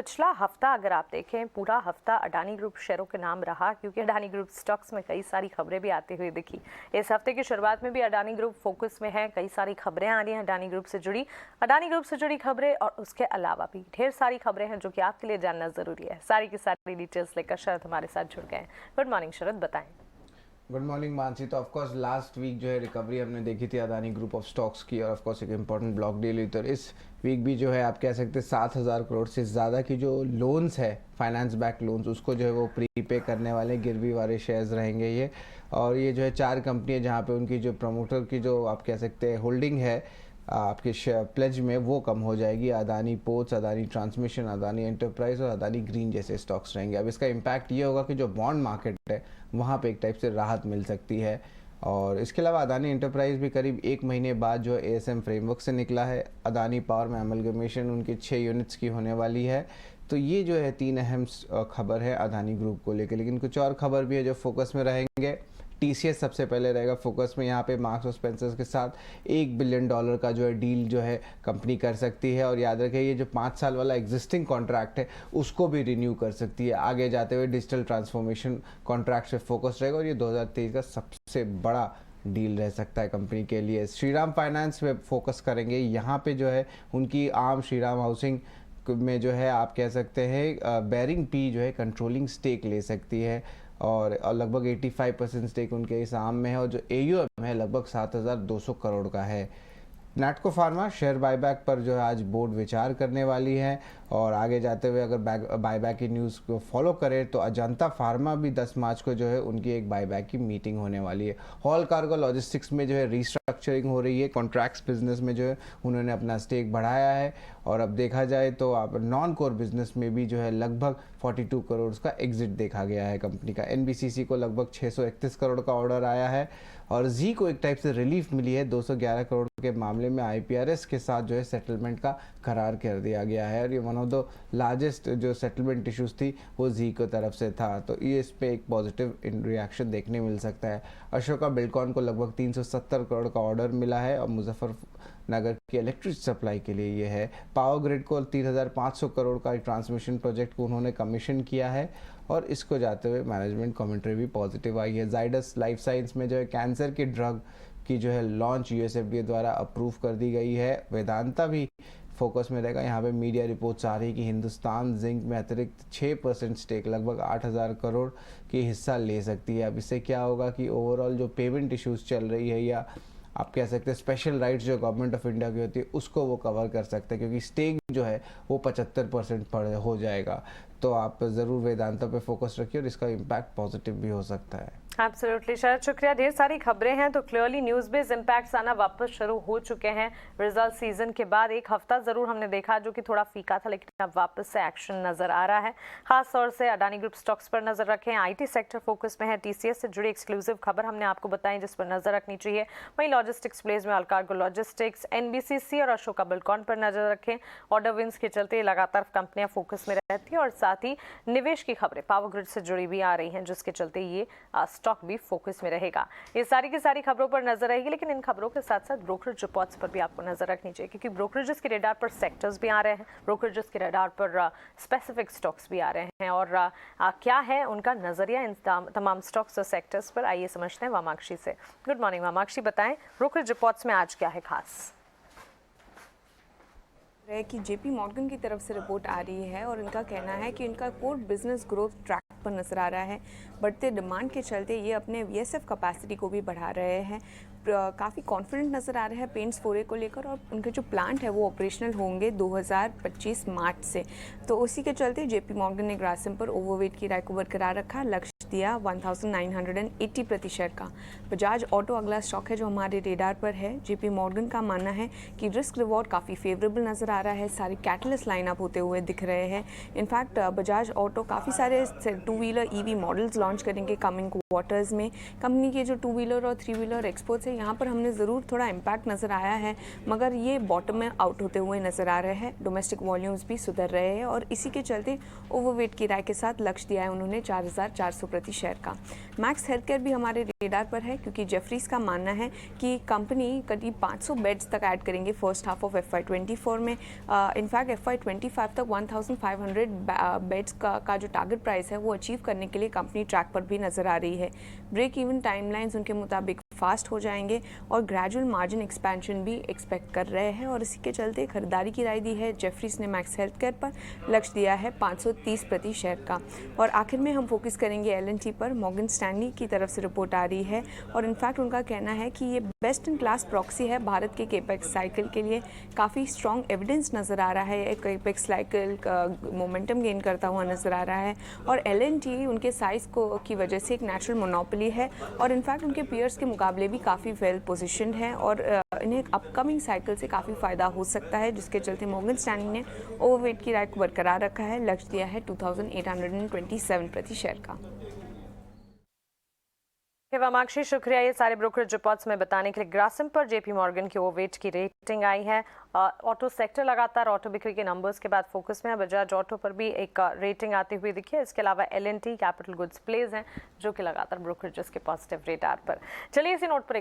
पिछला हफ्ता अगर आप देखें, पूरा हफ्ता अडानी ग्रुप शेयरों के नाम रहा, क्योंकि अडानी ग्रुप स्टॉक्स में कई सारी खबरें भी आती हुई दिखी। इस हफ्ते की शुरुआत में भी अडानी ग्रुप फोकस में है, कई सारी खबरें आ रही हैं अडानी ग्रुप से जुड़ी खबरें, और उसके अलावा भी ढेर सारी खबरें हैं जो कि आपके लिए जानना जरूरी है। सारी की सारी डिटेल्स लेकर शरद हमारे साथ जुड़ गए हैं। गुड मॉर्निंग शरद, बताएं। Good morning Mansi. तो ऑफकोर्स लास्ट वीक जो है रिकवरी हमने देखी थी अदानी ग्रुप ऑफ स्टॉक्स की, और ऑफकोर्स एक इंपॉर्टेंट ब्लॉक डील हुई। तो इस वीक भी जो है आप कह सकते हैं 7,000 करोड़ से ज़्यादा की जो लोन्स है, फाइनेंस बैक लोन्स, उसको जो है वो प्रीपे करने वाले गिरवी वाले शेयर्स रहेंगे ये। और ये जो है 4 कंपनियाँ जहाँ पे उनकी जो प्रमोटर की जो आप कह सकते हैं होल्डिंग है आपके प्लेज में, वो कम हो जाएगी। Adani ports, Adani transmission, Adani enterprise और अदानी ग्रीन जैसे स्टॉक्स रहेंगे। अब इसका इम्पैक्ट ये होगा कि जो बॉन्ड मार्केट है वहाँ पे एक टाइप से राहत मिल सकती है। और इसके अलावा अदानी एंटरप्राइज भी करीब 1 महीने बाद जो है ASM फ्रेमवर्क से निकला है। अदानी पावर में अमलगमेशन उनकी 6 यूनिट्स की होने वाली है। तो ये जो है 3 अहम खबर है अदानी ग्रुप को लेकर। लेकिन कुछ और खबर भी है जो फोकस में रहेंगे। TCS सबसे पहले रहेगा फोकस में। यहाँ पे मार्क्स और स्पेंसर्स के साथ $1 बिलियन का जो है डील जो है कंपनी कर सकती है। और याद रखिए ये जो 5 साल वाला एग्जिस्टिंग कॉन्ट्रैक्ट है उसको भी रिन्यू कर सकती है। आगे जाते हुए डिजिटल ट्रांसफॉर्मेशन कॉन्ट्रैक्ट पे फोकस रहेगा, और ये 2023 का सबसे बड़ा डील रह सकता है कंपनी के लिए। श्रीराम फाइनेंस पे फोकस करेंगे। यहाँ पे जो है उनकी आम श्रीराम हाउसिंग में जो है आप कह सकते हैं बेरिंग पी जो है कंट्रोलिंग स्टेक ले सकती है, और लगभग 85% स्टेक उनके इस आम में है, और जो AUM है लगभग 7,200 करोड़ का है। नैटको फार्मा शेयर बायबैक पर जो है आज बोर्ड विचार करने वाली है। और आगे जाते हुए अगर बायबैक की न्यूज़ को फॉलो करें तो अजंता फार्मा भी 10 मार्च को जो है उनकी एक बायबैक की मीटिंग होने वाली है। हॉल कार्गो लॉजिस्टिक्स में जो है रीस्ट्रक्चरिंग हो रही है। कॉन्ट्रैक्ट्स बिजनेस में जो है उन्होंने अपना स्टेक बढ़ाया है। और अब देखा जाए तो आप नॉन कोर बिजनेस में भी जो है लगभग 42 करोड़ का एग्जिट देखा गया है कंपनी का। NBCC को लगभग 631 करोड़ का ऑर्डर आया है, और जी को एक टाइप से रिलीफ मिली है। 211 करोड़ के मामले में IPRS के साथ जो है सेटलमेंट का करार कर दिया गया है, और ये वन ऑफ द लार्जेस्ट जो सेटलमेंट इश्यूज थी वो जी की तरफ से था। तो ये इस पे एक पॉजिटिव रिएक्शन देखने मिल सकता है। अशोका बिल्डकॉन को लगभग 370 करोड़ का ऑर्डर मिला है, और मुजफ्फरनगर की इलेक्ट्रिक सप्लाई के लिए ये है। पावर ग्रिड को 3,500 करोड़ का ट्रांसमिशन प्रोजेक्ट को उन्होंने कमीशन किया है, और इसको जाते हुए मैनेजमेंट कमेंट्री भी पॉजिटिव आई है। जाइडस लाइफ साइंस में जो है कैंसर की ड्रग की जो है लॉन्च USFDA द्वारा अप्रूव कर दी गई है। वेदांता भी फोकस में रहेगा। यहाँ पे मीडिया रिपोर्ट्स आ रही है कि हिंदुस्तान जिंक में अतिरिक्त 6% स्टेक लगभग 8,000 करोड़ की हिस्सा ले सकती है। अब इससे क्या होगा कि ओवरऑल जो पेमेंट इश्यूज चल रही है, या आप कह सकते हैं स्पेशल राइट्स जो गवर्नमेंट ऑफ इंडिया की होती है, उसको वो कवर कर सकते हैं, क्योंकि स्टेक जो है वो 75% पर हो जाएगा। तो आप ज़रूर वेदांता पे फोकस रखिए, और इसका इम्पैक्ट पॉजिटिव भी हो सकता है। एब्सोल्युटली शरद, शुक्रिया। ढेर सारी खबरें हैं, तो क्लियरली न्यूज बेस्ड इम्पैक्ट्स आना वापस शुरू हो चुके हैं। रिजल्ट सीजन के बाद एक हफ्ता जरूर हमने देखा जो कि थोड़ा फीका था, लेकिन अब वापस से एक्शन नजर आ रहा है। खास तौर से अडानी ग्रुप स्टॉक्स पर नजर रखें। IT सेक्टर फोकस में है। TCS से जुड़ी एक्सक्लूसिव खबर हमने आपको बताई जिस पर नजर रखनी चाहिए। वहीं लॉजिस्टिक्स प्लेस में अल्कार्गो लॉजिस्टिक्स, NBCC और अशोका बिल्डकॉन पर नजर रखें। ऑर्डर विंस के चलते लगातार कंपनियां फोकस में रहती है, और साथ ही निवेश की खबरें पावर ग्रिड से जुड़ी भी आ रही हैं, जिसके चलते ये स्टॉक भी फोकस में रहेगा। ये सारी की सारी खबरों पर नजर रहेगी, लेकिन इन खबरों के साथ साथ ब्रोकरेज रिपोर्ट्स पर भी आपको नजर रखनी चाहिए, क्योंकि ब्रोकरेजेस के रडार पर सेक्टर्स भी आ रहे हैं, ब्रोकरेजेस के रडार पर स्पेसिफिक स्टॉक्स भी आ रहे हैं। और क्या है उनका नजरिया इन तमाम स्टॉक्स और सेक्टर्स पर, आइए समझते हैं वामाक्षी से। गुड मॉर्निंग वामाक्षी, बताएं ब्रोकरेज रिपोर्ट्स में आज क्या है खास? है कि JP मॉर्गन की तरफ से रिपोर्ट आ रही है, और इनका कहना है कि इनका कोर बिजनेस ग्रोथ ट्रैक पर नजर आ रहा है। बढ़ते डिमांड के चलते ये अपने VSF कैपेसिटी को भी बढ़ा रहे हैं। काफ़ी कॉन्फिडेंट नज़र आ रहा है पेंट्स फोरे को लेकर, और उनके जो प्लांट है वो ऑपरेशनल होंगे 2025 मार्च से। तो उसी के चलते JP मॉर्गन ने ग्रासिम पर ओवरवेट की राय को बरकरार रखा, लक्ष्य दिया 1980 प्रति शेयर का। बजाज ऑटो अगला स्टॉक है जो हमारे रेडार पर है। JP मॉर्गन का मानना है कि रिस्क रिवॉर्ड काफ़ी फेवरेबल नज़र आ रहा है। सारे कैटलिस्ट लाइन अप होते हुए दिख रहे हैं। इनफैक्ट बजाज ऑटो काफ़ी सारे 2 व्हीलर EV मॉडल्स लॉन्च करेंगे कमिंग क्वार्टर्स में। कंपनी के जो 2 व्हीलर और 3 व्हीलर एक्सपोर्ट्स है यहाँ पर हमने ज़रूर थोड़ा इम्पैक्ट नज़र आया है, मगर ये बॉटम में आउट होते हुए नज़र आ रहे हैं। डोमेस्टिक वॉल्यूम्स भी सुधर रहे हैं और इसी के चलते ओवरवेट की राय के साथ लक्ष्य दिया है उन्होंने 4,400 प्रति शेयर का। मैक्स हेल्थकेयर भी हमारे रेडार पर है, क्योंकि जेफरीज का मानना है कि कंपनी करीब 500 बेड्स तक ऐड करेंगे फर्स्ट हाफ ऑफ FY24 में। इनफैक्ट FY25 तक 1,500 बेड्स का जो टारगेट प्राइस है वो अचीव करने के लिए कंपनी ट्रैक पर भी नज़र आ रही है। ब्रेक इवन टाइमलाइंस उनके मुताबिक फास्ट हो जाएंगे और ग्रेजुअल मार्जिन एक्सपेंशन भी एक्सपेक्ट कर रहे हैं और इसी के चलते खरीदारी की राय दी है। जेफरीज ने मैक्स हेल्थकेयर पर लक्ष्य दिया है 530 प्रति शेयर का। और आखिर में हम फोकस करेंगे L&T पर। मॉर्गन स्टैनली की तरफ से रिपोर्ट आ रही है और इनफैक्ट उनका कहना है कि ये बेस्ट इन क्लास प्रॉक्सी है भारत के केपेक्स साइकिल के लिए। काफ़ी स्ट्रॉन्ग एविडेंस नज़र आ रहा है, केपेक्स साइकिल का मोमेंटम गेन करता हुआ नज़र आ रहा है और L&T उनके साइज़ की वजह से एक नेचुरल मोनोपोली है और इनफैक्ट उनके पीयर्स के मुकाबले भी काफ़ी वेल पोजीशनड है और इन्हें अपकमिंग साइकिल से काफ़ी फ़ायदा हो सकता है, जिसके चलते मॉर्गन स्टैनली ने ओवरवेट की राय को बरकरार रखा है। लक्ष्य दिया है 2,827 प्रति शेयर का। हिमाक्षी, शुक्रिया ये सारे ब्रोकरेज रिपोर्ट्स में बताने के लिए। ग्रासिम पर जेपी मॉर्गन की ओवरवेट की रेटिंग आई है। ऑटो सेक्टर लगातार ऑटो बिक्री के नंबर्स के बाद फोकस में है। बजाज ऑटो पर भी एक रेटिंग आती हुई दिखी है। इसके अलावा L&T, कैपिटल गुड्स प्लेज हैं जो कि लगातार ब्रोकरेजेस के पॉजिटिव रेडार पर। चलिए इसी नोट पर